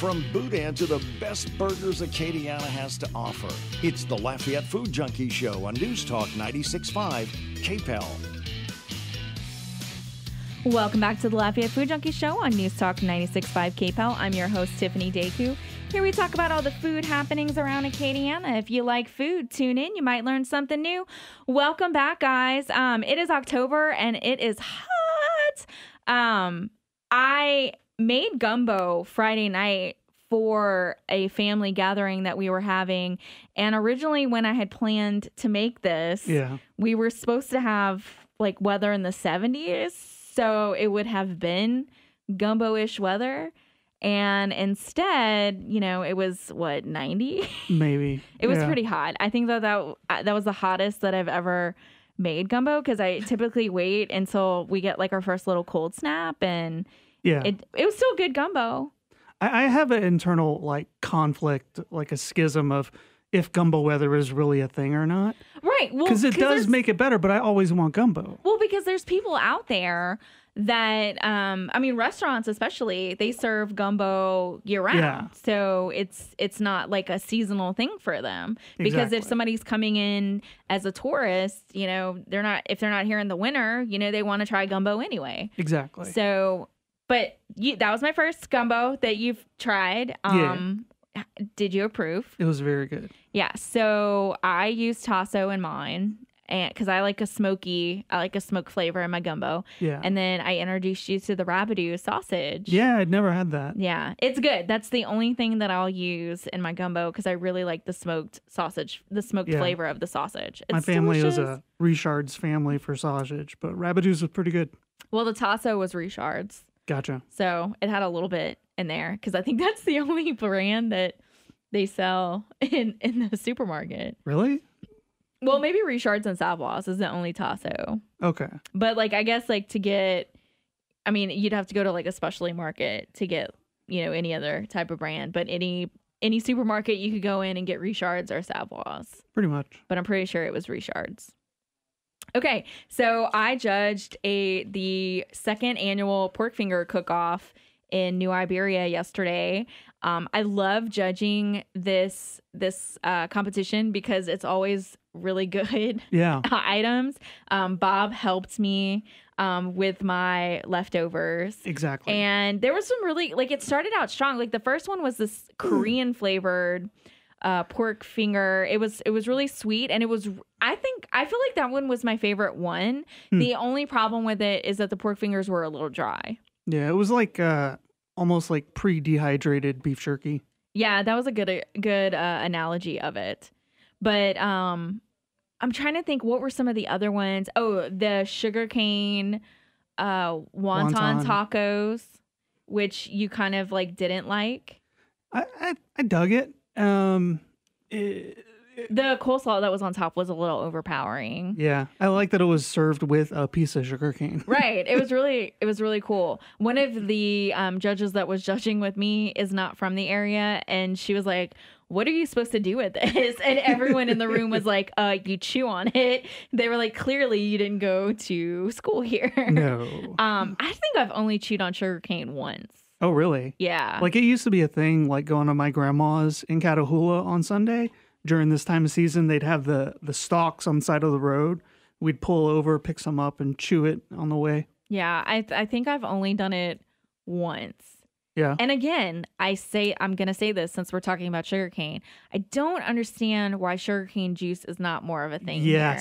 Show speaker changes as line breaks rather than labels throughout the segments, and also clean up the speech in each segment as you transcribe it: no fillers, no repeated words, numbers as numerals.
From boudin to the best burgers Acadiana has to offer. It's the Lafayette Food Junkie Show on News Talk 96.5 KPEL.
Welcome back to the Lafayette Food Junkie Show on News Talk 96.5 KPEL. I'm your host, Tiffiany. Here we talk about all the food happenings around Acadiana. If you like food, tune in. You might learn something new. Welcome back, guys. It is October, and it is hot. I made gumbo Friday night for a family gathering that we were having. And originally, when I had planned to make this, we were supposed to have like weather in the 70s. So it would have been gumbo-ish weather. And instead, it was, 90?
Maybe.
It was pretty hot. I think that was the hottest that I've ever made gumbo, because I typically wait until we get like our first little cold snap. And it was still good gumbo.
I have an internal conflict, like a schism of if gumbo weather is really a thing or not.
Right. Well,
because it does make it better, but I always want gumbo.
Well, because there's people out there that, restaurants especially, they serve gumbo year round. Yeah. So it's not like a seasonal thing for them. Because if somebody's coming in as a tourist, if they're not here in the winter, they want to try gumbo anyway.
Exactly.
So, but that was my first gumbo that you've tried. Did you approve?
It was very good.
Yeah. So I used tasso in mine, and because I like a smoked flavor in my gumbo.
Yeah.
And then I introduced you to the rabbidoo sausage.
Yeah, I'd never had that.
Yeah, it's good. That's the only thing that I'll use in my gumbo, because I really like the smoked sausage, the smoked flavor of the sausage. It's
my family
delicious.
was a Richard's family for sausage, but rabbidoo's was pretty good.
Well, the tasso was Richard's.
Gotcha.
So it had a little bit in there, because I think that's the only brand that they sell in the supermarket.
Really?
Well, maybe Richard's and Savoy's is the only tasso.
Okay.
But I guess to get, you'd have to go to a specialty market to get, any other type of brand. But any supermarket you could go in and get Richard's or Savoy's.
Pretty much.
But I'm pretty sure it was Richard's. Okay, so I judged the second annual pork finger cook-off in New Iberia yesterday. I love judging this competition because it's always really good items. Bob helped me with my leftovers.
Exactly.
And there was some really, it started out strong. The first one was this Korean flavored pork finger. It was really sweet, and I feel like that one was my favorite one. The only problem with it is that the pork fingers were a little dry.
Yeah, it was almost like pre-dehydrated beef jerky.
Yeah, that was a good analogy of it. But I'm trying to think, what were some of the other ones? Oh, the sugarcane wonton tacos, which you kind of didn't like.
I dug it.
The coleslaw that was on top was a little overpowering.
Yeah, I like that it was served with a piece of sugarcane.
Right. It was really cool. One of the judges that was judging with me is not from the area, and she was like, "What are you supposed to do with this?" And everyone in the room was like, "You chew on it." They were like, "Clearly you didn't go to school here."
No.
I think I've only chewed on sugarcane once.
Oh, really?
Yeah.
It used to be a thing, going to my grandma's in Catahoula on Sunday. During this time of season, they'd have the stalks on the side of the road. We'd pull over, pick some up, and chew it on the way.
Yeah, I think I've only done it once.
Yeah.
And again, I'm going to say this since we're talking about sugarcane. I don't understand why sugarcane juice is not more of a thing here.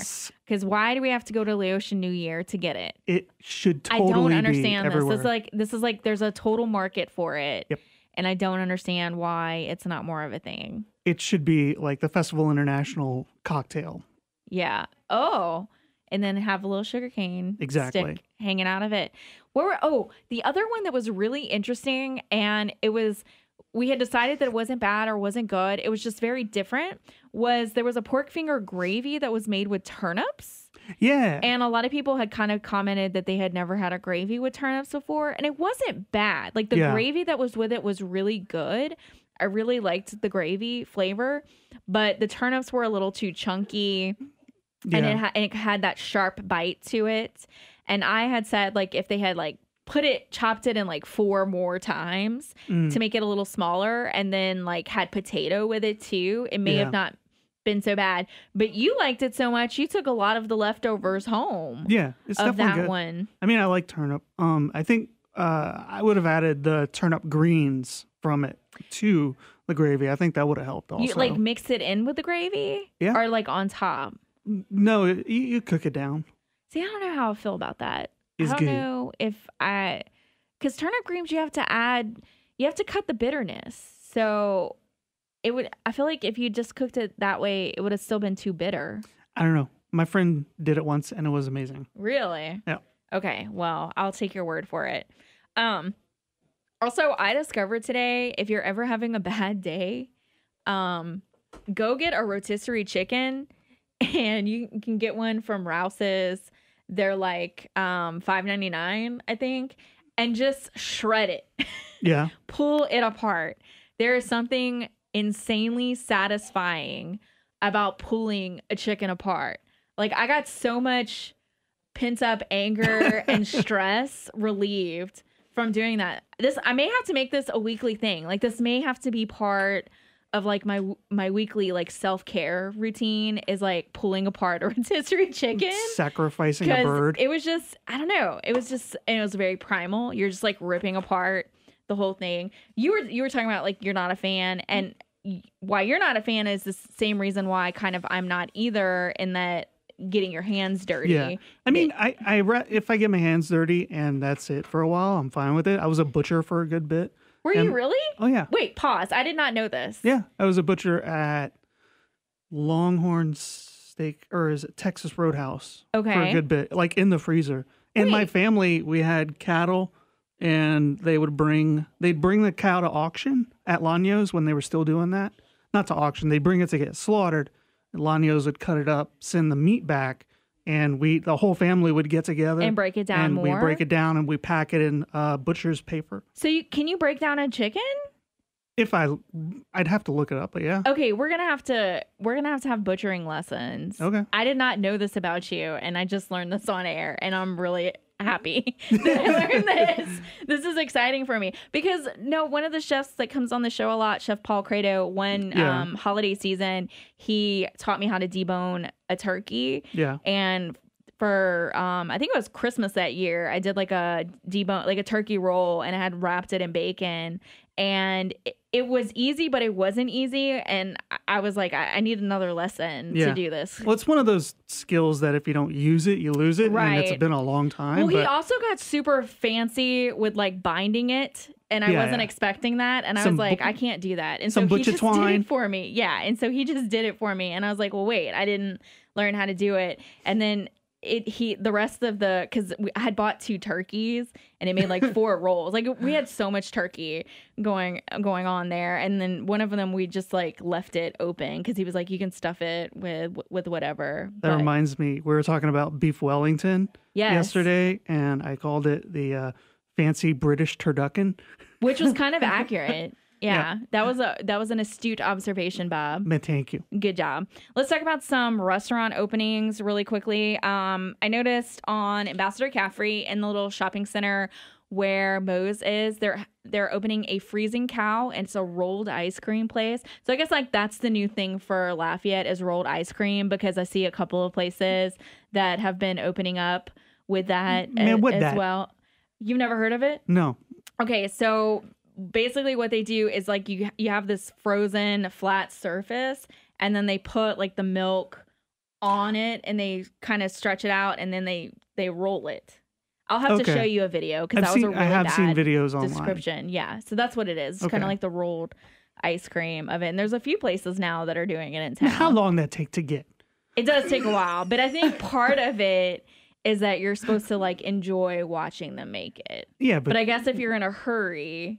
Because why do we have to go to Laotian New Year to get it?
It should totally be
I don't understand this.
everywhere.
This is there's a total market for it.
Yep.
And I don't understand why it's not more of a thing.
It should be the Festival International cocktail.
Yeah. Oh, and then have a little sugarcane stick hanging out of it. The other one that was really interesting, and we had decided that it wasn't bad or wasn't good. It was just very different. There was a pork finger gravy that was made with turnips.
Yeah.
And a lot of people had kind of commented that they had never had a gravy with turnips before, and it wasn't bad. The gravy that was with it was really good. I really liked the gravy flavor, but the turnips were a little too chunky. Yeah. And it had that sharp bite to it. And I had said, if they had chopped it in like 4 more times to make it a little smaller, and then like had potato with it too. It may have not been so bad, but you liked it so much you took a lot of the leftovers home.
Yeah, it's
of
definitely
that
good.
one.
I mean, I like turnip. I think I would have added the turnip greens from it to the gravy. I think that would have helped also.
You like mix it in with the gravy?
Yeah.
Or like on top?
No, you cook it down.
See, I don't know how I feel about that.
It's
I don't
good.
know if because turnip greens, you have to cut the bitterness. So I feel like if you just cooked it that way, it would have still been too bitter.
I don't know. My friend did it once and it was amazing.
Really?
Yeah.
Okay. Well, I'll take your word for it. Also, I discovered today, if you're ever having a bad day, go get a rotisserie chicken, and you can get one from Rouse's. They're like $5.99, I think, and just shred it.
Yeah.
Pull it apart. There is something insanely satisfying about pulling a chicken apart. Like, I got so much pent up anger and stress relieved from doing that. I may have to make this a weekly thing. Like, this may have to be part of like my weekly like self-care routine, is like pulling apart a rotisserie chicken,
sacrificing a bird.
It was just, I don't know, it was very primal. You're just like ripping apart the whole thing. You were talking about like you're not a fan, and why you're not a fan is the same reason why kind of I'm not either, in that getting your hands dirty.
Yeah. I mean, if I get my hands dirty and that's it for a while, I'm fine with it. I was a butcher for a good bit.
Were you really?
Oh, yeah.
Wait, pause. I did not know this.
Yeah. I was a butcher at Longhorn Steak, or is it Texas Roadhouse?
Okay.
For a good bit, like in the freezer. In my family, we had cattle, and they'd bring the cow to auction at Lanios when they were still doing that. Not to auction. They'd bring it to get slaughtered. Lanios would cut it up, send the meat back, and the whole family would get together
and break it down
and
more.
We break it down and we pack it in butcher's paper.
So can you break down a chicken?
If I'd have to look it up, but yeah.
Okay, we're gonna have to have butchering lessons.
Okay.
I did not know this about you, and I just learned this on air, and I'm really happy that I learned this. This is exciting for me because one of the chefs that comes on the show a lot, Chef Paul Credo, one holiday season, he taught me how to debone a turkey.
Yeah.
And for I think it was Christmas that year, I did like a turkey roll, and I had wrapped it in bacon, and it was easy, but it wasn't easy. And I was like, I need another lesson to do this.
Well, it's one of those skills that if you don't use it, you lose it.
Right.
And it's been a long time.
Well, he also got super fancy with like binding it. And I wasn't expecting that. And I was like, I can't do that. And so he just did it for me. Yeah. And so he just did it for me. And I was like, well, wait, I didn't learn how to do it. And then the rest of because I had bought 2 turkeys, and it made like 4 rolls. Like, we had so much turkey going on there, and then one of them we just like left it open because he was like, you can stuff it with whatever.
That reminds me, we were talking about beef Wellington yesterday, and I called it the fancy British turducken, which
was kind of accurate. Yeah, that was an astute observation, Bob.
Thank you.
Good job. Let's talk about some restaurant openings really quickly. I noticed on Ambassador Caffrey in the little shopping center where Moe's is, they're opening a Freezing Cow, and it's a rolled ice cream place. So I guess like that's the new thing for Lafayette is rolled ice cream, because I see a couple of places that have been opening up with that as well. You've never heard of it?
No.
Okay, so basically what they do is like you have this frozen flat surface, and then they put like the milk on it, and they kind of stretch it out, and then they roll it. I'll have to show you a video because that was a really bad
seen videos online.
description. Yeah, so that's what it is. It's kind of like the rolled ice cream of it. And there's a few places now that are doing it in town.
How long that take to get?
It does take a while, but I think part of it is that you're supposed to like enjoy watching them make it.
Yeah,
but I guess if you're in a hurry,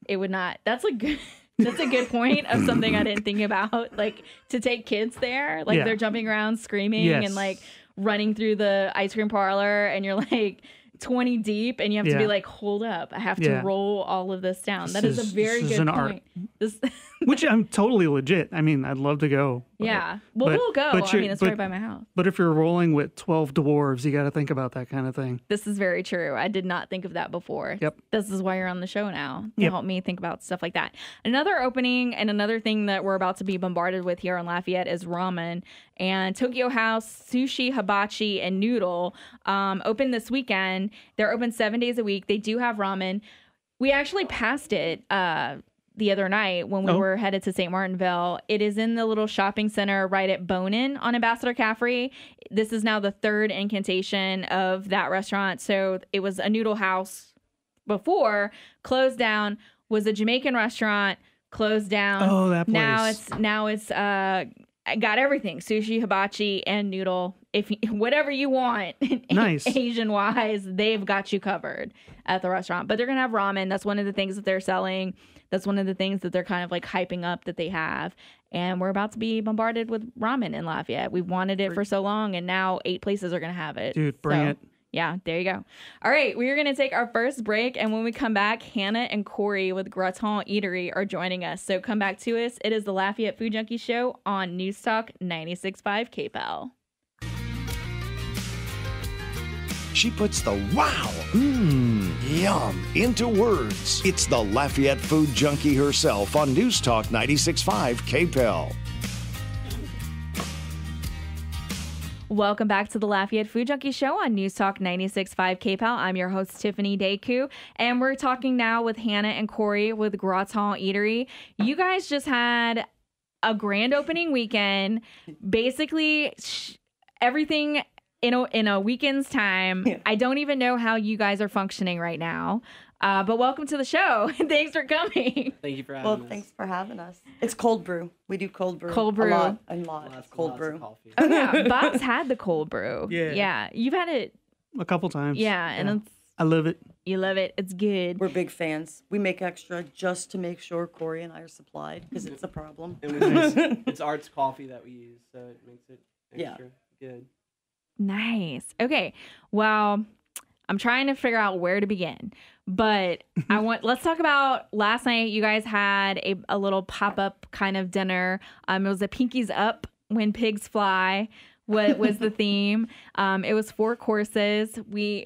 it would not. That's a good point of something I didn't think about. Like to take kids there, like they're jumping around, screaming, and like running through the ice cream parlor, and you're like 20 deep, and you have to be like, hold up, I have to roll all of this down. That is a very good point. This,
Which I'm totally legit. I mean, I'd love to go.
yeah. Well, we'll go. I mean, it's right by my house.
But if you're rolling with 12 dwarves, you got to think about that kind of thing.
This is very true. I did not think of that before.
Yep.
This is why you're on the show now, to help me think about stuff like that. Another opening and another thing that we're about to be bombarded with here in Lafayette is ramen. And Tokyo House, Sushi, Hibachi, and Noodle open this weekend. They're open 7 days a week. They do have ramen. We actually passed it the other night when we were headed to St. Martinville. It is in the little shopping center right at Bonin on Ambassador Caffrey. This is now the third incantation of that restaurant. So it was a noodle house before, closed down, was a Jamaican restaurant, closed down.
Oh, that place.
Now it's got everything, sushi, hibachi, and noodle. If whatever you want,
nice.
Asian wise, they've got you covered at the restaurant. But they're gonna have ramen. That's one of the things that they're selling. That's one of the things that they're kind of like hyping up that they have. And we're about to be bombarded with ramen in Lafayette. We've wanted it for so long, and now 8 places are gonna have it.
Dude, bring it.
Yeah, there you go. All right, we are going to take our first break, and when we come back, Hannah and Corey with Gratin Eatery are joining us. So come back to us. It is the Lafayette Food Junkie Show on News Talk 96.5 KPEL.
She puts the wow, yum into words. It's the Lafayette Food Junkie herself on News Talk 96.5 KPEL.
Welcome back to the Lafayette Food Junkie Show on News Talk 96.5 KPEL. I'm your host, Tiffiany Deku, and we're talking now with Hannah and Corey with Gratin Eatery. You guys just had a grand opening weekend. Basically, everything in a weekend's time. Yeah. I don't even know how you guys are functioning right now. But welcome to the show. Thanks for coming.
Thank you for having us.
Well, thanks for having us. It's cold brew. We do cold brew.
Cold brew.
A lot of cold brew.
Oh, yeah. Bob's had the cold brew. Yeah. You've had it
a couple times.
Yeah. And
I love it.
You love it. It's good.
We're big fans. We make extra just to make sure Corey and I are supplied because it's a problem.
And it's Art's coffee that we use, so it makes it extra good.
Nice. Okay. Well, I'm trying to figure out where to begin, but let's talk about last night. You guys had a little pop-up kind of dinner. It was a Pinkies Up When Pigs Fly. What was the theme? It was 4 courses.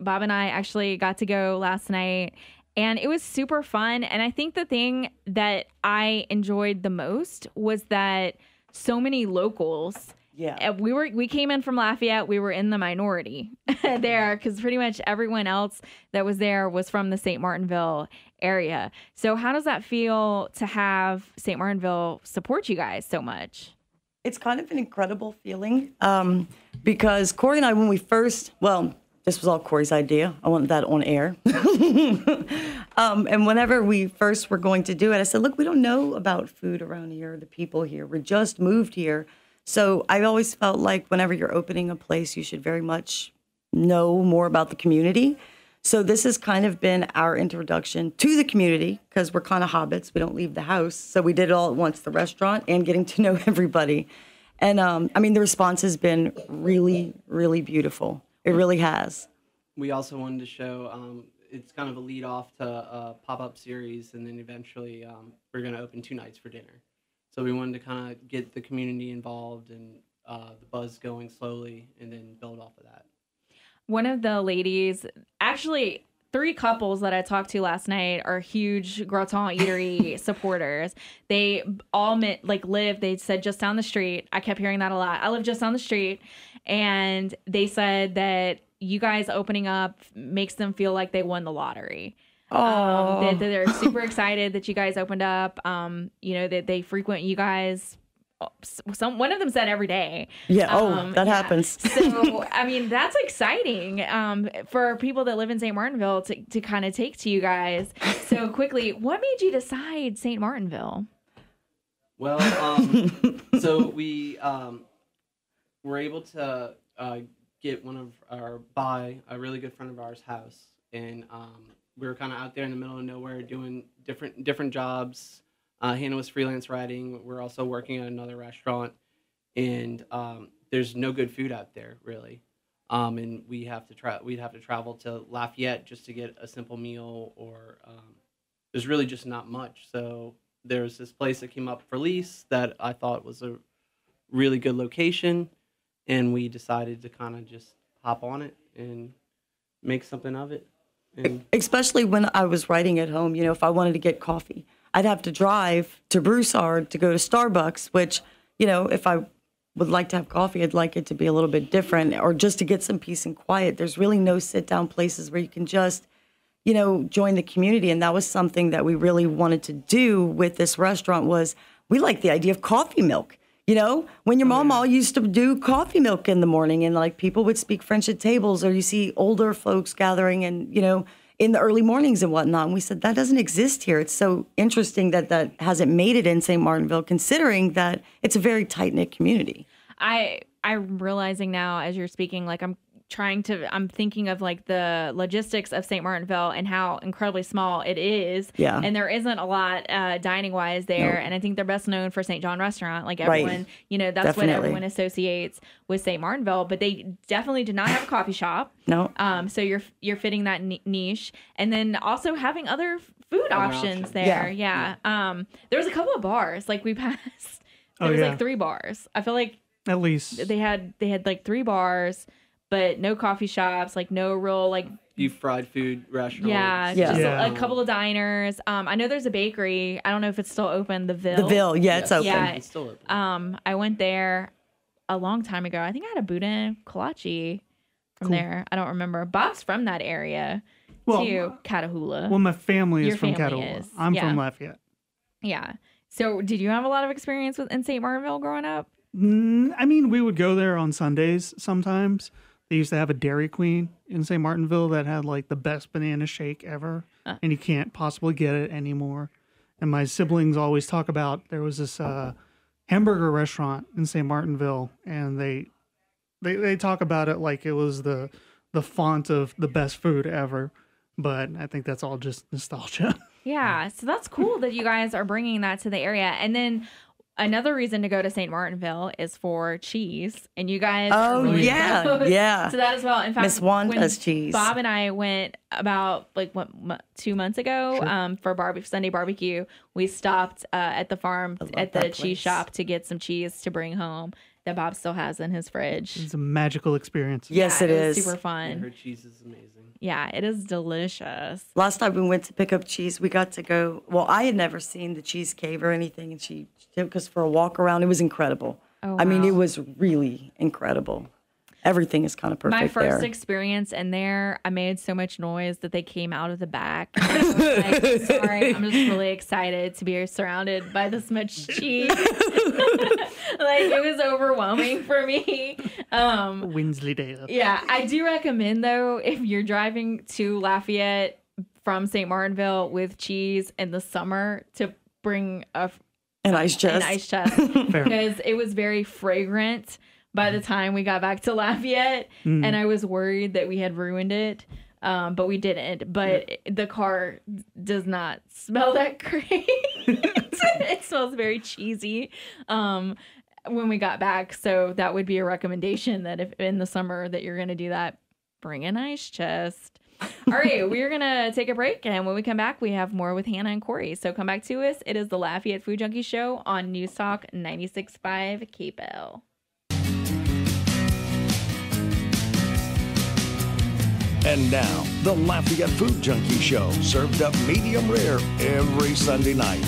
Bob and I actually got to go last night, and it was super fun. And I think the thing that I enjoyed the most was that so many locals.
Yeah,
we came in from Lafayette. We were in the minority there because pretty much everyone else that was there was from the St. Martinville area. So how does that feel to have St. Martinville support you guys so much?
It's kind of an incredible feeling because Corey and I, when we first, this was all Corey's idea. I wanted that on air. And whenever we first were going to do it, I said, look, we don't know about food around here, the people here. We're just moved here. So I always felt like whenever you're opening a place, you should very much know more about the community. So this has kind of been our introduction to the community because we're kind of hobbits. We don't leave the house. So we did it all at once, the restaurant and getting to know everybody. And the response has been really, really beautiful. It really has.
We also wanted to show it's kind of a lead off to a pop-up series. And then eventually we're going to open 2 nights for dinner. So we wanted to kind of get the community involved and the buzz going slowly and then build off of that.
One of the ladies, actually 3 couples that I talked to last night are huge Gratin Eatery supporters. They all they said just down the street. I kept hearing that a lot. I live just down the street. And they said that you guys opening up makes them feel like they won the lottery. They're super excited that you guys opened up. That they frequent you guys. One of them said every day.
Yeah. That happens.
So that's exciting for people that live in St. Martinville to kind of take to you guys so quickly. What made you decide St. Martinville?
Well, so we were able to get buy a really good friend of ours' house, and we were kind of out there in the middle of nowhere doing different jobs. Hannah was freelance writing. We're also working at another restaurant, and there's no good food out there really. And we'd have to travel to Lafayette just to get a simple meal, or there's really just not much. So there's this place that came up for lease that I thought was a really good location, and we decided to kind of just hop on it and make something of it. And
Especially when I was writing at home, if I wanted to get coffee, I'd have to drive to Broussard to go to Starbucks, which, if I would like to have coffee, I'd like it to be a little bit different, or just to get some peace and quiet. There's really no sit-down places where you can just, join the community. And that was something that we really wanted to do with this restaurant. Was we like the idea of coffee milk. When your mama used to do coffee milk in the morning, and like people would speak French at tables, or you see older folks gathering and, in the early mornings and whatnot. And we said, that doesn't exist here. It's so interesting that hasn't made it in St. Martinville, considering that it's a very tight-knit community.
I'm realizing now as you're speaking, like I'm thinking of like the logistics of St. Martinville and how incredibly small it is.
Yeah.
And there isn't a lot dining wise there.
Nope.
And I think they're best known for St. John Restaurant. Like everyone, that's
Definitely.
what everyone associates with St. Martinville. But they definitely did not have a coffee shop.
No.
So you're fitting that niche, and then also having other food options there. Yeah. There was a couple of bars like we passed. There was like 3 bars. I feel like
At least
they had like 3 bars, but no coffee shops, like no real like
beef fried food restaurant.
Yeah. Just a couple of diners. I know there's a bakery. I don't know if it's still open. The Ville.
The Ville, it's open.
Yeah.
It's still open.
I went there a long time ago. I think I had a boudin kolache from there. I don't remember. Bob's from that area too, Catahoula.
Well, my family
Your
is from
family
Catahoula.
is.
I'm
Yeah.
from Lafayette.
Yeah. So did you have a lot of experience in St. Martinville growing up?
I mean, we would go there on Sundays sometimes. They used to have a Dairy Queen in St. Martinville that had like the best banana shake ever, and you can't possibly get it anymore. And my siblings always talk about there was this hamburger restaurant in St. Martinville, and they talk about it like it was the font of the best food ever. But I think that's all just nostalgia.
Yeah, so that's cool that you guys are bringing that to the area. And then another reason to go to St. Martinville is for cheese, and you guys are really close to that as well. In fact,
Miss Wanda's cheese.
Bob and I went about 2 months ago for Sunday barbecue. We stopped at the farm at the cheese shop to get some cheese to bring home that Bob still has in his fridge.
It's a magical experience.
Yes, it
was
is.
super fun.
Yeah, her cheese is amazing.
Yeah, it is delicious.
Last time we went to pick up cheese, we got to go. Well, I had never seen the cheese cave or anything, and she took us for a walk around. It was incredible.
Oh,
I mean,
wow.
it was really incredible. Everything is kind of perfect
My first
there.
experience in there, I made so much noise that they came out of the back. I was like, sorry, I'm just really excited to be surrounded by this much cheese. Like, it was overwhelming for me.
Winsleydale.
Yeah, I do recommend, though, if you're driving to Lafayette from St. Martinville with cheese in the summer, to bring an ice chest. Because it was very fragrant by the time we got back to Lafayette, and I was worried that we had ruined it, but we didn't. But the car does not smell that great. It smells very cheesy when we got back. So that would be a recommendation, that if in the summer that you're going to do that, bring an ice chest. All right, we're going to take a break, and when we come back, we have more with Hannah and Corey. So come back to us. It is the Lafayette Food Junkie Show on News Talk 96.5 KPEL.
And now, the Lafayette Food Junkie Show, served up medium rare every Sunday night.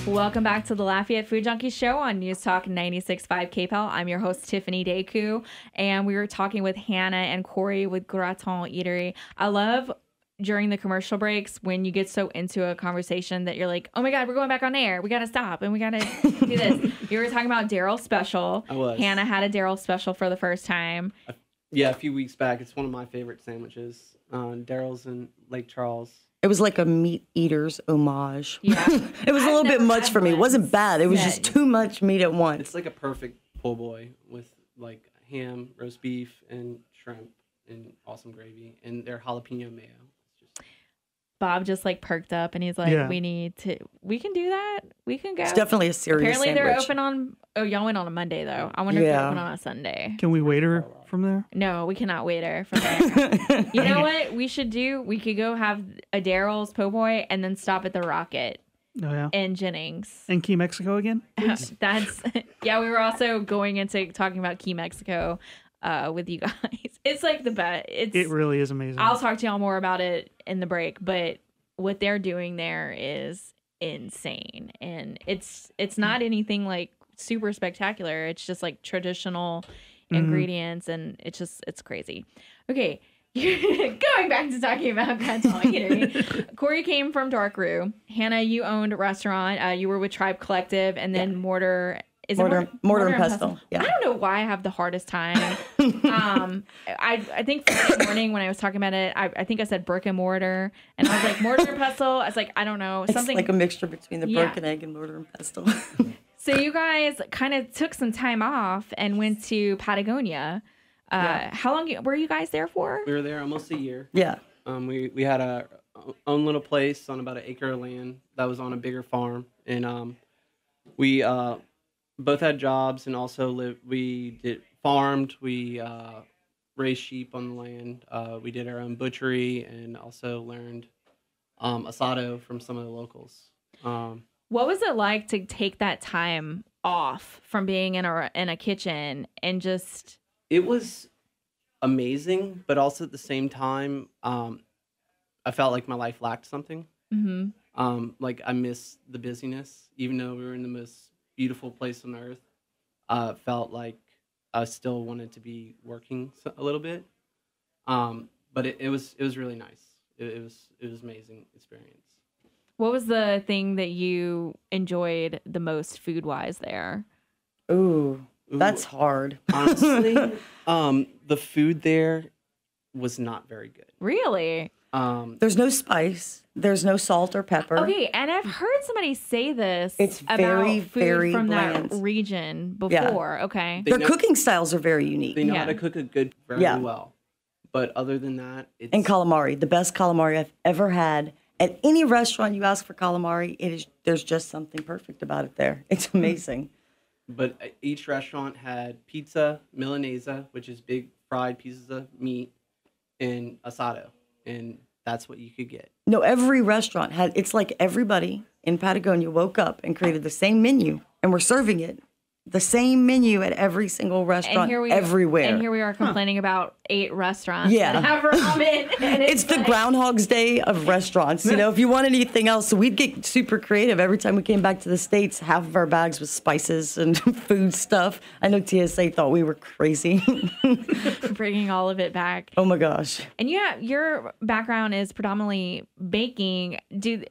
Welcome back to the Lafayette Food Junkie Show on News Talk 96.5 KPEL. I'm your host, Tiffiany Deku, and we were talking with Hannah and Corey with Gratin Eatery. I love during the commercial breaks when you get so into a conversation that you're like, oh my God, we're going back on air. We got to stop and we got to do this. You were talking about Daryl Special.
I was.
Hannah had a Daryl Special for the first time.
Yeah, a few weeks back. It's one of my favorite sandwiches. Daryl's in Lake Charles.
It was like a meat eater's homage.
Yeah.
It was a little bit much for me. It wasn't bad. It was
Yeah.
just too much meat at once.
It's like a perfect po' boy with like ham, roast beef, and shrimp, and awesome gravy, and their jalapeno mayo. It's just
Bob just like perked up and he's like,
Yeah.
we can do that. We can go.
It's definitely a serious
Apparently they're
sandwich.
open on, y'all went on a Monday though. I wonder if they're
Yeah.
open on a Sunday.
Can we waiter from there?
No, we cannot waiter from there. You know what we should do? We could go have a Daryl's po' boy and then stop at the Rocket
Oh yeah.
in Jennings.
And Key Mexico again?
That's yeah. We were also going into talking about Key Mexico with you guys. It's like the best.
It really is amazing.
I'll talk to y'all more about it in the break, but what they're doing there is insane, and it's not anything like super spectacular. It's just like traditional ingredients, and it's crazy. Okay. Going back to talking about Grandma Eatery. Corey came from Dark Roux. Hannah, you owned a restaurant. You were with Tribe Collective, and then Mortar.
Mortar and Pestle. Yeah.
I don't know why I have the hardest time. I think Friday morning when I was talking about it, I think I said brick and mortar, and I was like mortar and pestle. I was like, I don't know, something
It's like a mixture between the broken egg and mortar and pestle.
So you guys kind of took some time off and went to Patagonia. How long were you guys there for?
We were there almost a year.
Yeah.
We had our own little place on about an acre of land that was on a bigger farm, and we both had jobs and also farmed. We raised sheep on the land. We did our own butchery and also learned asado from some of the locals.
What was it like to take that time off from being in a kitchen and just?
It was amazing, but also at the same time, I felt like my life lacked something.
Mm-hmm.
Like I missed the busyness, even though we were in the most beautiful place on earth. Felt like I still wanted to be working a little bit. But it was really nice. It was amazing experience.
What was the thing that you enjoyed the most food wise there?
Ooh, that's hard.
Honestly, the food there was not very good.
Really?
There's no spice. There's no salt or pepper.
Okay, and I've heard somebody say this
It's
about
very,
food
very
from
bland.
that region before. Okay.
Their cooking styles are very unique.
They know
Yeah.
how to cook it very well. But other than that, it's...
And calamari, the best calamari I've ever had. At any restaurant you ask for calamari, there's just something perfect about it there. It's amazing.
But each restaurant had pizza, Milanese, which is big fried pieces of meat, and asado. And that's what you could get.
No, every restaurant had, it's like everybody in Patagonia woke up and created the same menu, and we're serving it. The same menu at every single restaurant, everywhere.
And here we are complaining about 8 restaurants
Yeah.
that have ramen. And
It's the Groundhog's Day of restaurants. You know, if you want anything else, so we'd get super creative. Every time we came back to the States, half of our bags was spices and food stuff. I know TSA thought we were crazy.
bringing all of it back.
Oh my gosh.
And your background is predominantly baking. Do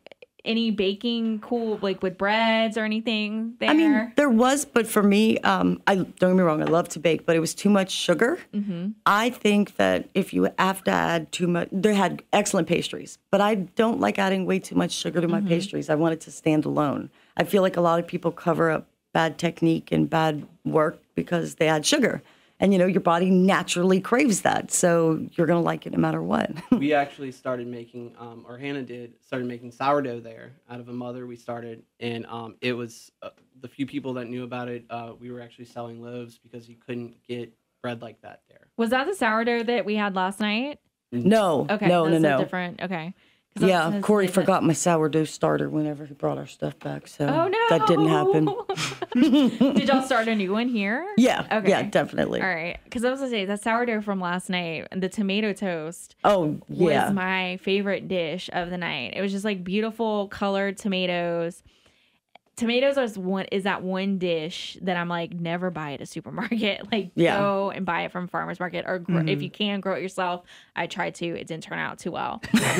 any baking cool, like with breads or anything there?
I mean, there was, but for me, I don't get me wrong, I love to bake, but it was too much sugar.
Mm-hmm.
I think that if you have to add too much, they had excellent pastries, but I don't like adding way too much sugar to my pastries. I want it to stand alone. I feel like a lot of people cover up bad technique and bad work because they add sugar. And, you know, your body naturally craves that. So you're going to like it no matter what.
We actually started making, or Hannah started making sourdough there out of a mother we started. And it was the few people that knew about it, we were actually selling loaves because you couldn't get bread like that there.
Was that the sourdough that we had last night?
No,
Okay.
no.
Different. Okay. 'Cause I was
Yeah,
gonna
Corey
say that-
forgot my sourdough starter whenever he brought our stuff back. So
Oh no,
that didn't happen.
Did y'all start a new one here?
Yeah,
Okay.
yeah, definitely.
All right, because I was gonna say that sourdough from last night and the tomato toast
Oh, yeah.
was my favorite dish of the night. It was just like beautiful colored tomatoes. Tomatoes is that one dish that I'm like, never buy at a supermarket. Like, go and buy it from farmer's market, or if you can grow it yourself. I tried to, it didn't turn out too well.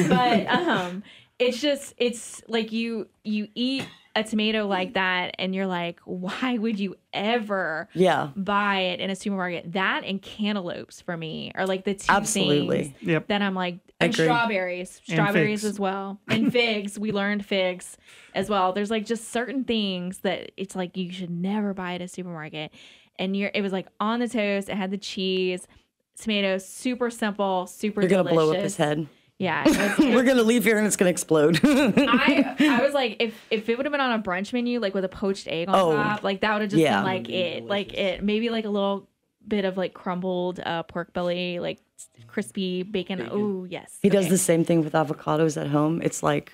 But it's like you eat a tomato like that, and you're like, why would you ever buy it in a supermarket? That and cantaloupes for me are like the two things that I'm like, and strawberries as well, and figs. We learned figs as well. There's like just certain things that it's like you should never buy at a supermarket. And it was like on the toast. It had the cheese, tomatoes, super simple, super delicious.
You're gonna blow up his head.
Yeah.
We're going to leave here and it's going to explode.
I was like, if it would have been on a brunch menu, like with a poached egg on top, like that would have just been like it. Like it, maybe like a little bit of like crumbled pork belly, like crispy bacon. Oh, yes.
He does the same thing with avocados at home. It's like,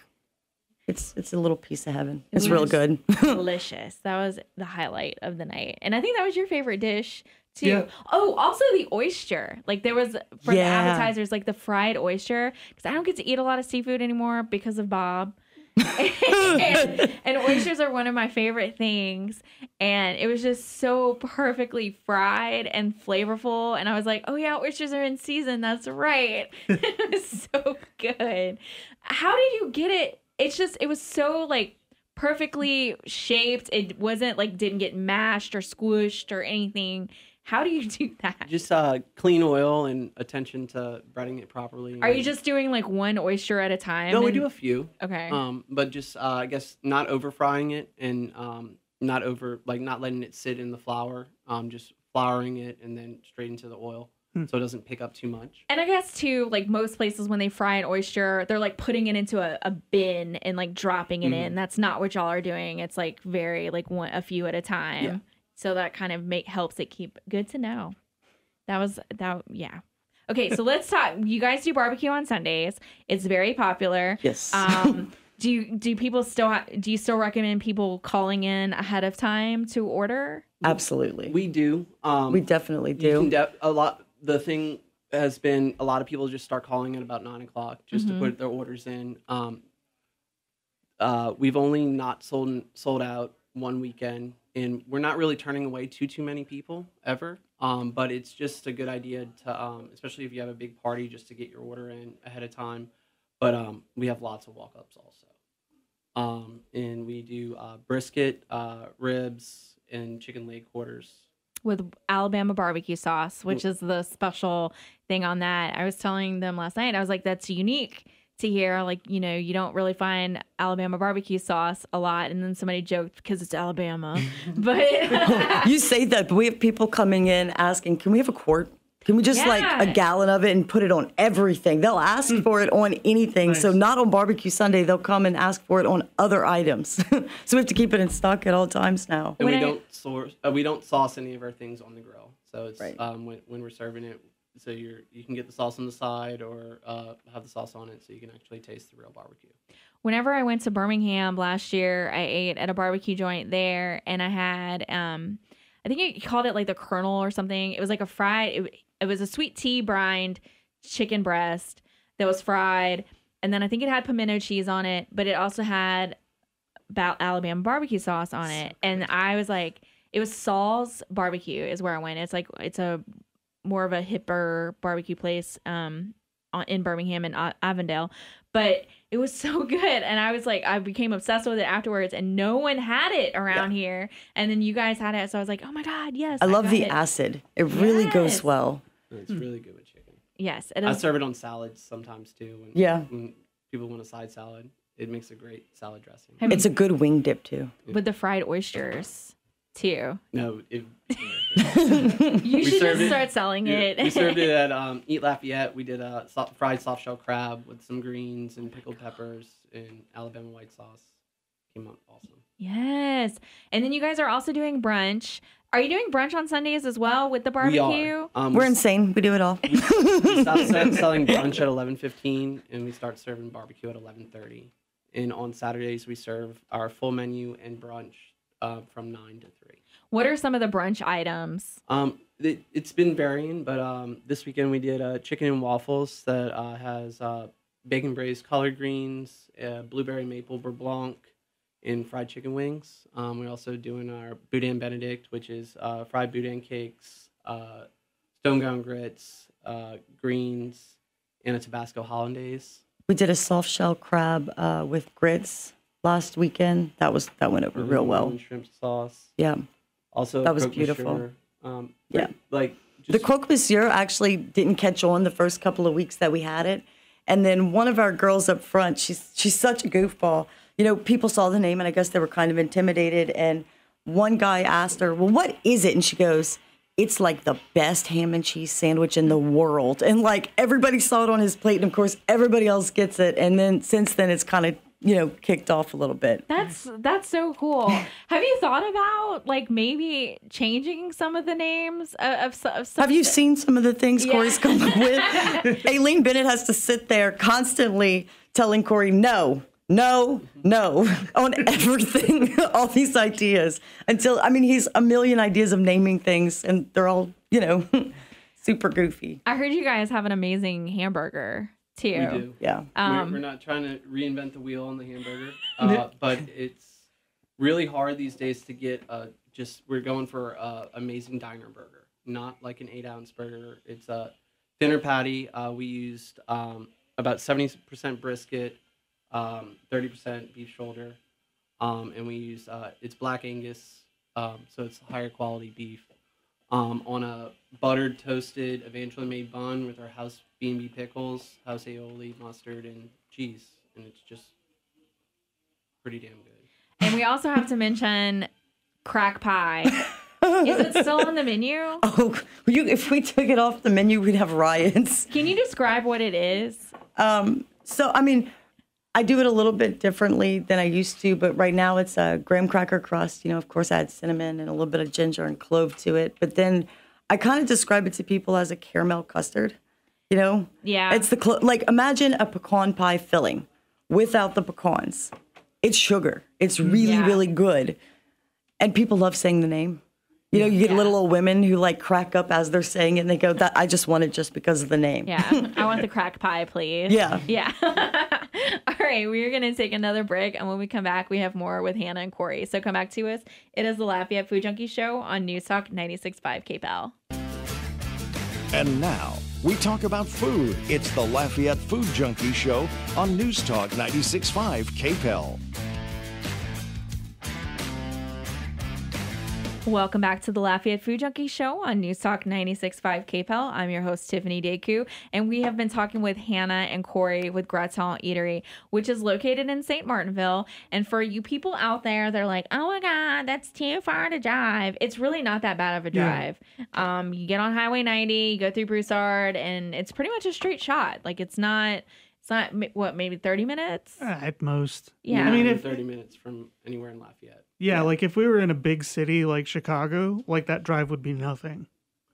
it's a little piece of heaven. It's real good.
Delicious. That was the highlight of the night. And I think that was your favorite dish too.
Yeah.
Oh, also the oyster. Like there was for the appetizers, like the fried oyster. Because I don't get to eat a lot of seafood anymore because of Bob. and oysters are one of my favorite things. And it was just so perfectly fried and flavorful. And I was like, oh yeah, oysters are in season. That's right. It was so good. How did you get it? It's just, it was so like perfectly shaped. It wasn't like, didn't get mashed or squished or anything. How do you do that?
Just clean oil and attention to breading it properly.
Are you just doing like one oyster at a time?
No, we do a few.
Okay.
But just I guess not over frying it and not letting it sit in the flour. Just flouring it and then straight into the oil. So it doesn't pick up too much.
And I guess too, like most places when they fry an oyster, they're like putting it into a bin and like dropping it in. That's not what y'all are doing. It's like very like a few at a time. Yeah. So that kind of helps it keep good to know. Yeah. Okay, so let's talk. You guys do barbecue on Sundays. It's very popular.
Yes.
Do you still recommend people calling in ahead of time to order?
Absolutely.
We do.
We definitely do.
The thing has been a lot of people just start calling at about 9 o'clock just to put their orders in. We've only not sold out one weekend, and we're not really turning away too many people ever. But it's just a good idea to, especially if you have a big party, just to get your order in ahead of time. But we have lots of walk-ups also. And we do brisket, ribs, and chicken leg quarters.
With Alabama barbecue sauce, which is the special thing on that. I was telling them last night, I was like, that's unique to hear. Like, you know, you don't really find Alabama barbecue sauce a lot. And then somebody joked because it's Alabama. But
you say that, but we have people coming in asking, can we have a quart? Can we just like a gallon of it and put it on everything? They'll ask for it on anything. Nice. So not on barbecue Sunday, they'll come and ask for it on other items. So we have to keep it in stock at all times now.
And we don't sauce any of our things on the grill. So it's when we're serving it, so you can get the sauce on the side or have the sauce on it, so you can actually taste the real barbecue.
Whenever I went to Birmingham last year, I ate at a barbecue joint there, and I had I think you called it like the Colonel or something. It was like a fried. It was a sweet tea brined chicken breast that was fried. And then I think it had pimento cheese on it, but it also had Alabama barbecue sauce on it. And I was like, it was Saul's Barbecue is where I went. It's a more of a hipper barbecue place in Birmingham and Avondale. But it was so good. And I was like, I became obsessed with it afterwards, and no one had it around here. And then you guys had it. So I was like, oh my God, yes.
I love the acid. It really goes well.
It's really good with chicken.
Yes.
I serve it on salads sometimes too. When people want a side salad, it makes a great salad dressing.
It's a good wing dip too.
With the fried oysters too.
No.
You should just start selling it.
We served it at Eat Lafayette. We did a fried soft shell crab with some greens and pickled peppers and Alabama white sauce. Came out awesome.
Yes. And then you guys are also doing brunch. Are you doing brunch on Sundays as well with the barbecue?
We are.
We're insane. We do it all.
We stop selling brunch at 11:15, and we start serving barbecue at 11:30. And on Saturdays, we serve our full menu and brunch from 9 to 3.
What are some of the brunch items?
It's been varying, but this weekend we did chicken and waffles that has bacon braised collard greens, blueberry maple beurre blanc, and fried chicken wings. We're also doing our boudin benedict, which is fried boudin cakes, stone ground grits, greens, and a Tabasco hollandaise.
We did a soft shell crab with grits last weekend. That went over real well.
And shrimp sauce.
Yeah.
Also,
that was beautiful.
The
croque monsieur actually didn't catch on the first couple of weeks that we had it, and then one of our girls up front, she's such a goofball. You know, people saw the name, and I guess they were kind of intimidated. And one guy asked her, "Well, what is it?" And she goes, it's like the best ham and cheese sandwich in the world. And like everybody saw it on his plate. And of course, everybody else gets it. And then since then, it's kind of, kicked off a little bit.
That's so cool. Have you thought about like maybe changing some of the names of some?
Have you seen some of the things Corey's come up with? Aileen Bennett has to sit there constantly telling Corey, no, on everything, all these ideas until, he's a million ideas of naming things and they're all, super goofy.
I heard you guys have an amazing hamburger too.
We do.
Yeah.
We're not trying to reinvent the wheel on the hamburger, but it's really hard these days to get we're going for a amazing diner burger, not like an 8-ounce burger. It's a thinner patty. We used about 70% brisket, 30% beef shoulder, and we use it's Black Angus, so it's higher quality beef, on a buttered, toasted, eventually made bun with our house B&B pickles, house aioli, mustard, and cheese, and it's just pretty damn good.
And we also have to mention crack pie. Is it still on the menu?
Oh, if we took it off the menu, we'd have riots.
Can you describe what it is?
I do it a little bit differently than I used to, but right now it's a graham cracker crust. Of course, I add cinnamon and a little bit of ginger and clove to it. But then I kind of describe it to people as a caramel custard.
Yeah.
It's imagine a pecan pie filling without the pecans. It's sugar. It's really, really good. And people love saying the name. You get little old women who crack up as they're saying it and they go, "That I just want it just because of the name."
Yeah. I want the crack pie, please.
Yeah.
Yeah. All right. We're going to take another break. And when we come back, we have more with Hannah and Corey. So come back to us. It is the Lafayette Food Junkie Show on News Talk 96.5 KPEL.
And now we talk about food. It's the Lafayette Food Junkie Show on News Talk 96.5 KPEL.
Welcome back to the Lafayette Food Junkie Show on News Talk 96.5 KPEL. I'm your host, Tiffiany Deku, and we have been talking with Hannah and Corey with Gratin Eatery, which is located in St. Martinville. And for you people out there, they're like, "Oh my God, that's too far to drive." It's really not that bad of a drive. Yeah. You get on Highway 90, you go through Broussard, and it's pretty much a straight shot. It's not what, maybe 30 minutes?
At most.
Yeah.
30 minutes from anywhere in Lafayette.
Yeah, if we were in a big city like Chicago, that drive would be nothing.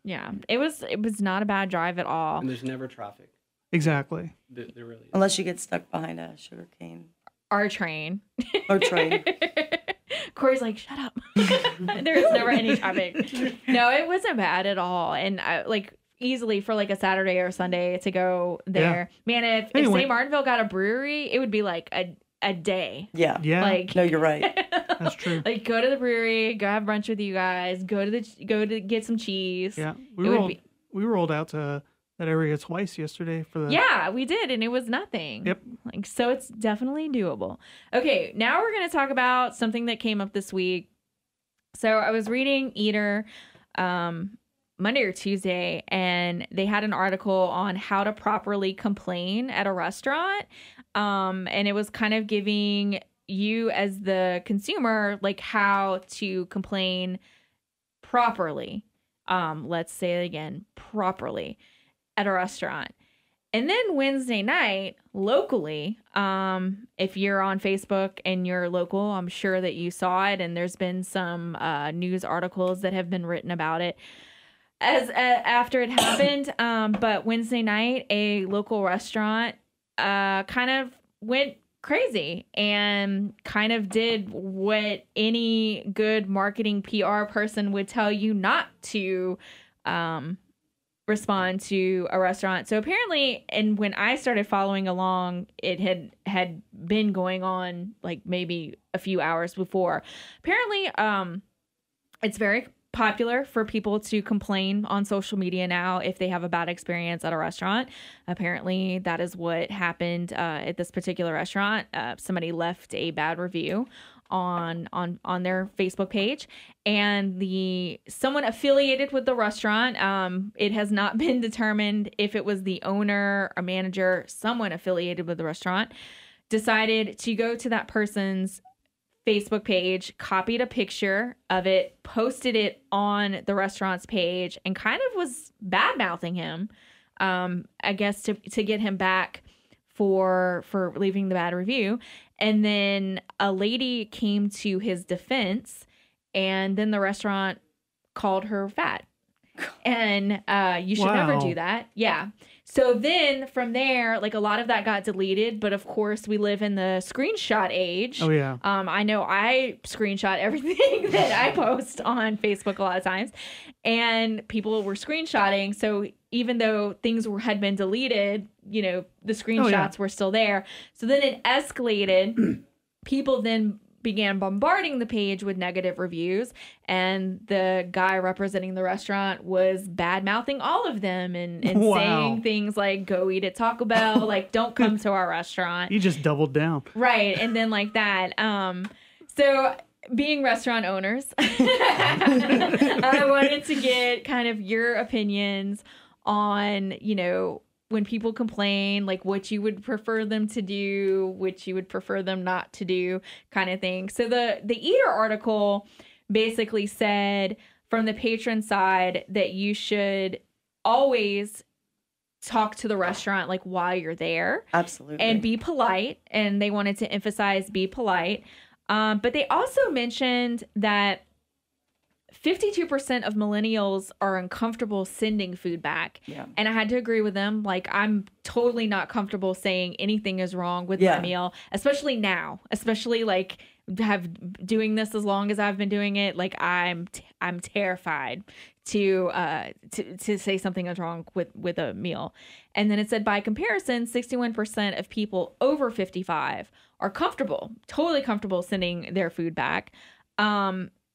Yeah, it was not a bad drive at all.
And there's never traffic.
Exactly.
There really is.
Unless you get stuck behind a sugar cane.
Our train.
Or train.
Corey's like, "Shut up." There was never any traffic. No, it wasn't bad at all. And easily for a Saturday or Sunday to go there. Yeah. Man, if St. Martinville got a brewery, it would be a day.
Yeah.
Yeah.
No, you're right.
That's true.
Go to the brewery, go have brunch with you guys, go to get some cheese.
Yeah. We rolled out to that area twice yesterday for the.
Yeah, we did, and it was nothing.
Yep.
So it's definitely doable. Okay, now we're gonna talk about something that came up this week. So I was reading Eater Monday or Tuesday, and they had an article on how to properly complain at a restaurant. And it was kind of giving you as the consumer, how to complain properly. Let's say it again, properly at a restaurant. And then Wednesday night, locally, if you're on Facebook and you're local, I'm sure that you saw it. And there's been some news articles that have been written about it after it happened. But Wednesday night, a local restaurant kind of went crazy and kind of did what any good marketing PR person would tell you not to respond to a restaurant. So apparently, and when I started following along, it had been going on maybe a few hours before. Apparently, it's very popular for people to complain on social media now if they have a bad experience at a restaurant. Apparently, that is what happened at this particular restaurant. Somebody left a bad review on their Facebook page, and someone affiliated with the restaurant. It has not been determined if it was the owner or manager. Someone affiliated with the restaurant decided to go to that person's Facebook page, copied a picture of it, posted it on the restaurant's page, and kind of was bad mouthing him. I guess to get him back for leaving the bad review. And then a lady came to his defense, and then the restaurant called her fat. And you should never do that. Yeah. So then from there, like a lot of that got deleted, but of course we live in the screenshot age.
Oh yeah.
I know I screenshot everything that I post on Facebook a lot of times, and people were screenshotting. So even though things had been deleted, the screenshots were still there. So then it escalated. People then began bombarding the page with negative reviews, and the guy representing the restaurant was bad mouthing all of them and saying things like, go eat at Taco Bell, like don't come to our restaurant.
You just doubled down.
Right. And then like that. So being restaurant owners, I wanted to get kind of your opinions on, when people complain, like what you would prefer them to do, which you would prefer them not to do, kind of thing. So the Eater article basically said from the patron side that you should always talk to the restaurant like while you're there.
Absolutely.
And be polite. And they wanted to emphasize be polite. But they also mentioned that 52% of millennials are uncomfortable sending food back.
Yeah.
And I had to agree with them. Like, I'm totally not comfortable saying anything is wrong with my meal, especially now, especially like doing this as long as I've been doing it. Like I'm terrified to say something is wrong with a meal. And then it said, by comparison, 61% of people over 55 are totally comfortable sending their food back.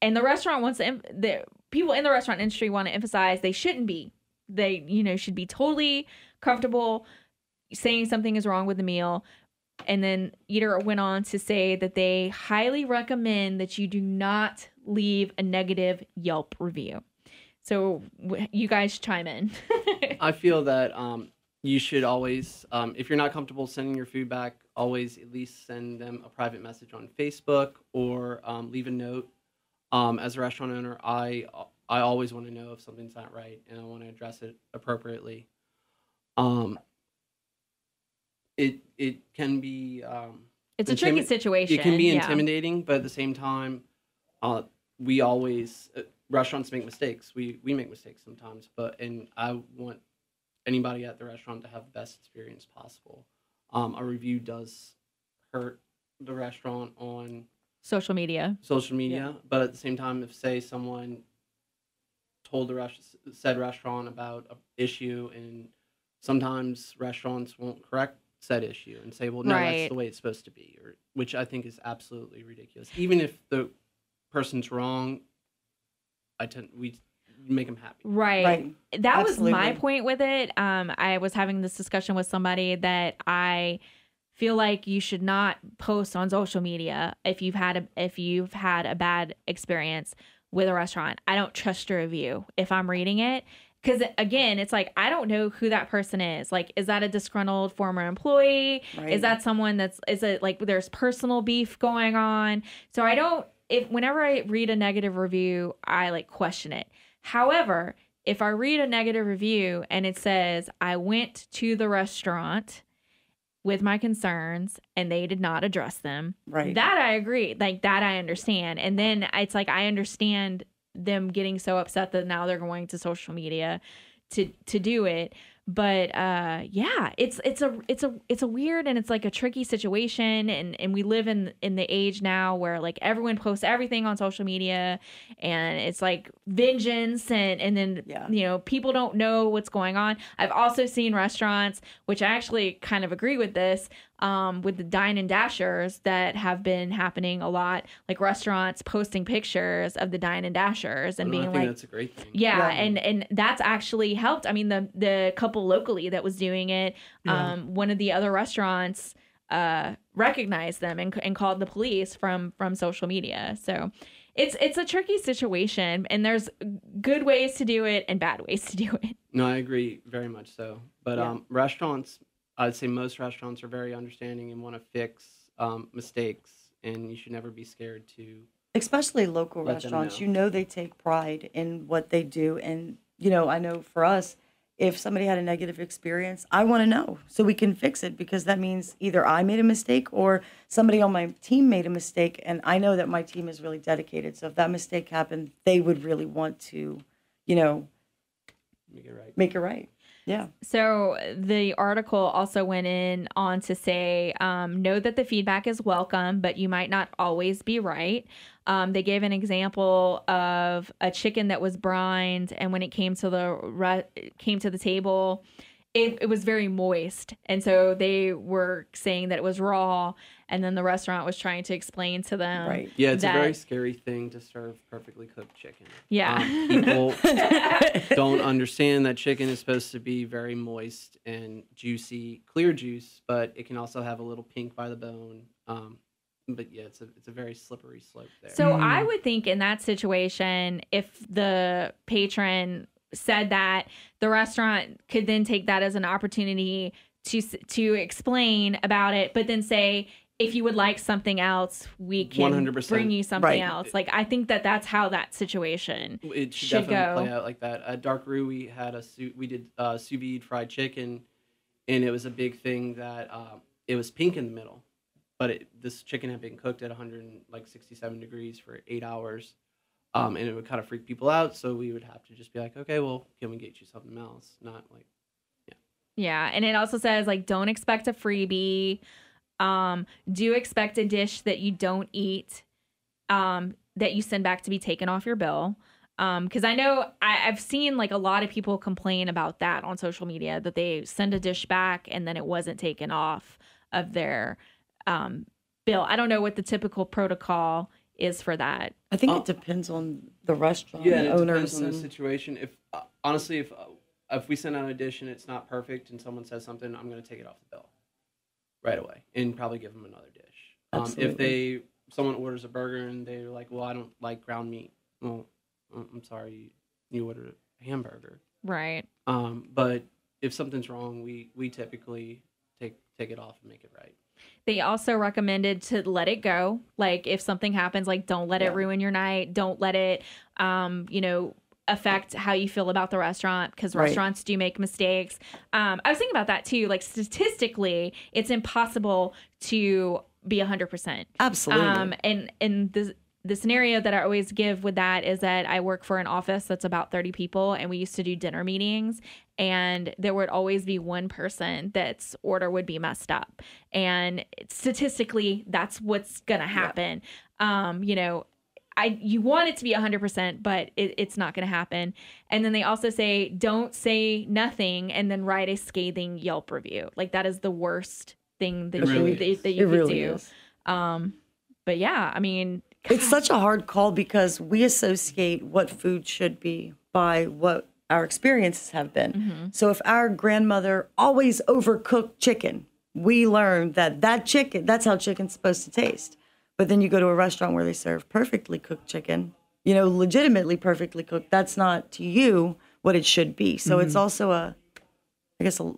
And the restaurant the people in the restaurant industry want to emphasize they shouldn't be. They, should be totally comfortable saying something is wrong with the meal. And then Eater went on to say that they highly recommend that you do not leave a negative Yelp review. So you guys chime in.
I feel that you should always, if you're not comfortable sending your food back, always at least send them a private message on Facebook or leave a note. As a restaurant owner, I always want to know if something's not right, and I want to address it appropriately. It can be
it's a tricky situation.
It can be intimidating, but at the same time, we always restaurants make mistakes. We make mistakes sometimes, and I want anybody at the restaurant to have the best experience possible. A review does hurt the restaurant on social media, but at the same time, if say someone told the said restaurant about an issue, and sometimes restaurants won't correct said issue and say, well, no, that's the way it's supposed to be, which I think is absolutely ridiculous. Even if the person's wrong, we make them happy.
Right. That Absolutely. Was my point with it. I was having this discussion with somebody that I feel like you should not post on social media if you've had a bad experience with a restaurant. I don't trust your review if I'm reading it. Because again, it's like, I don't know who that person is. Like, is that a disgruntled former employee? Right. Is that someone is it like there's personal beef going on? So whenever I read a negative review, I like question it. However, if I read a negative review and it says, I went to the restaurant with my concerns and they did not address them, that I agree. Like that I understand. And then it's like, I understand them getting so upset that now they're going to social media to do it. But it's a weird and it's like a tricky situation, and we live in the age now where like everyone posts everything on social media, and it's like vengeance and then people don't know what's going on. I've also seen restaurants, which I actually kind of agree with this, with the dine and dashers that have been happening a lot, like restaurants posting pictures of the dine and dashers and being like,
that's a great thing.
Yeah, and that's actually helped. I mean, the couple locally that was doing it, one of the other restaurants recognized them and called the police from social media. So it's a tricky situation, and there's good ways to do it and bad ways to do it.
No, I agree very much so. But restaurants, I'd say most restaurants are very understanding and want to fix mistakes and you should never be scared to.
Especially local
Let them
restaurants,
know.
they take pride in what they do. And, I know for us, if somebody had a negative experience, I want to know so we can fix it, because that means either I made a mistake or somebody on my team made a mistake. And I know that my team is really dedicated. So if that mistake happened, they would really want to,
Make it right.
make it right. Yeah.
So the article also went on to say, know that the feedback is welcome, but you might not always be right. They gave an example of a chicken that was brined, and when it came to the table, it was very moist, and so they were saying that it was raw. And then the restaurant was trying to explain to them,
Right.
Yeah, it's a very scary thing to serve perfectly cooked chicken.
Yeah.
People don't understand that chicken is supposed to be very moist and juicy, clear juice, but it can also have a little pink by the bone. But yeah, it's a very slippery slope there.
So I would think in that situation, if the patron said that, the restaurant could then take that as an opportunity to explain about it, but then say, if you would like something else, we can
100%.
bring you something
Right.
else. Like, I think that's how that situation
It should
should
definitely
go.
play out like that. At Dark Roux, we did sous vide fried chicken, and it was a big thing that it was pink in the middle, but this chicken had been cooked at 167 degrees for 8 hours, and it would kind of freak people out. So we would have to just be like, okay, well, can we get you something else? Not like,
Yeah. And it also says, like, don't expect a freebie. Do expect a dish that you don't eat, that you send back to be taken off your bill. Because I know I've seen like a lot of people complain about that on social media, that they send a dish back and then it wasn't taken off of their bill. I don't know what the typical protocol is for that.
I think it depends on the restaurant
yeah, and it
owners.
depends on the situation. If honestly, if we send out a dish and it's not perfect and someone says something, I'm going to take it off the bill right away and probably give them another dish.
Absolutely.
If someone orders a burger and they're like, well, I don't like ground meat. Well, I'm sorry, you ordered a hamburger.
Right.
But if something's wrong, we typically take it off and make it right.
They also recommended to let it go. Like, if something happens, like, don't let it ruin your night. Don't let it, affect how you feel about the restaurant, because
Right.
restaurants do make mistakes. I was thinking about that too. Like, statistically, it's impossible to be 100%.
Absolutely.
And the scenario that I always give with that is that I work for an office that's about 30 people, and we used to do dinner meetings, and there would always be one person that's order would be messed up. And statistically, that's what's going to happen. You want it to be 100%, but it's not going to happen. And then they also say, don't say nothing and then write a scathing Yelp review. Like, that is the worst thing that you could do.
Is.
But yeah, I mean,
It's such a hard call because we associate what food should be by what our experiences have been.
Mm-hmm.
So if our grandmother always overcooked chicken, we learned that chicken, that's how chicken's supposed to taste. But then you go to a restaurant where they serve perfectly cooked chicken, legitimately perfectly cooked. That's not to you what it should be. So it's also a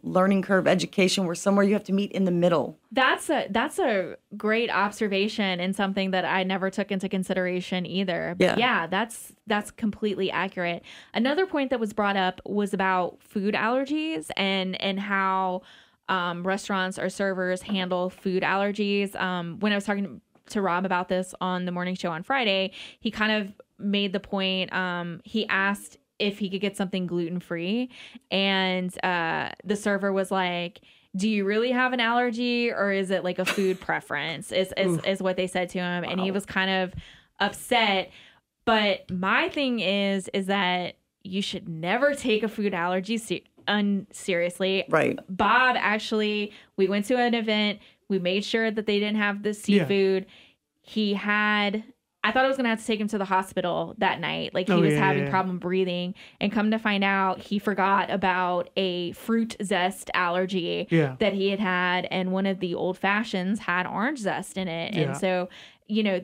learning curve education where somewhere you have to meet in the middle.
that's a great observation and something that I never took into consideration either. But yeah, that's completely accurate. Another point that was brought up was about food allergies and how restaurants or servers handle food allergies. When I was talking to Rob about this on the morning show on Friday, he kind of made the point. He asked if he could get something gluten-free, and the server was like, do you really have an allergy, or is it like a food preference is what they said to him. Wow. And he was kind of upset. But my thing is that you should never take a food allergy seriously.
Right.
Bob, actually, we went to an event. We made sure that they didn't have the seafood. Yeah. I thought I was going to have to take him to the hospital that night. Like, he was having problem breathing. And come to find out, he forgot about a fruit zest allergy that he had. And one of the old fashions had orange zest in it. Yeah. And so,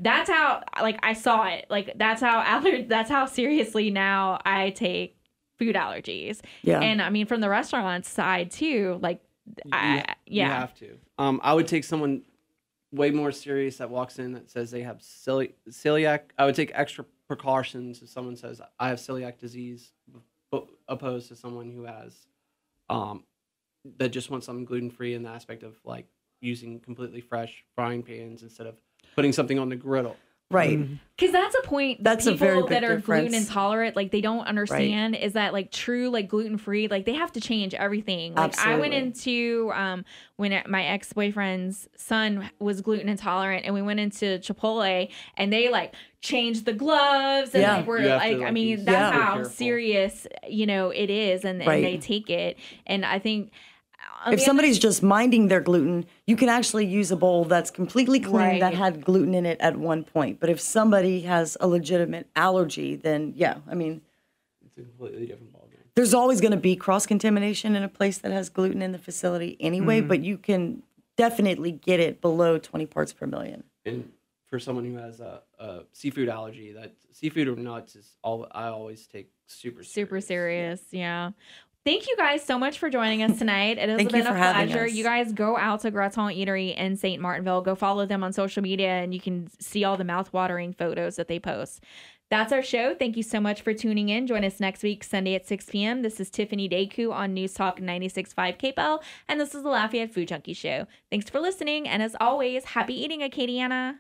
that's how, like, I saw it. Like, that's how seriously now I take food allergies. Yeah. And I mean, from the restaurant side too, like,
you have to. I would take someone way more serious that walks in that says they have celiac, I would take extra precautions if someone says I have celiac disease, opposed to someone who has that just wants something gluten-free in the aspect of like using completely fresh frying pans instead of putting something on the griddle.
Right.
Because that's a point.
That's a
people
very big
that are
difference.
gluten intolerant, like they don't understand is that like true like gluten free, like they have to change everything. Like
Absolutely.
I went into when my ex boyfriend's son was gluten intolerant, and we went into Chipotle, and they like changed the gloves, and like we're like, I mean, that's how serious it is, and they take it, and I think.
If somebody's just minding their gluten, you can actually use a bowl that's completely clean that had gluten in it at one point. But if somebody has a legitimate allergy, then I mean,
it's a completely different ballgame.
There's always going to be cross-contamination in a place that has gluten in the facility anyway, but you can definitely get it below 20 parts per million.
And for someone who has a seafood allergy, that seafood or nuts is all I always take super
serious. Yeah. Thank you guys so much for joining us tonight. It has been a pleasure. You guys go out to Gratin Eatery in St. Martinville. Go follow them on social media, and you can see all the mouth-watering photos that they post. That's our show. Thank you so much for tuning in. Join us next week, Sunday at 6 p.m. This is Tiffiany Deku on News Talk 96.5 KPEL, and this is the Lafayette Food Junkie Show. Thanks for listening, and as always, happy eating, Acadiana.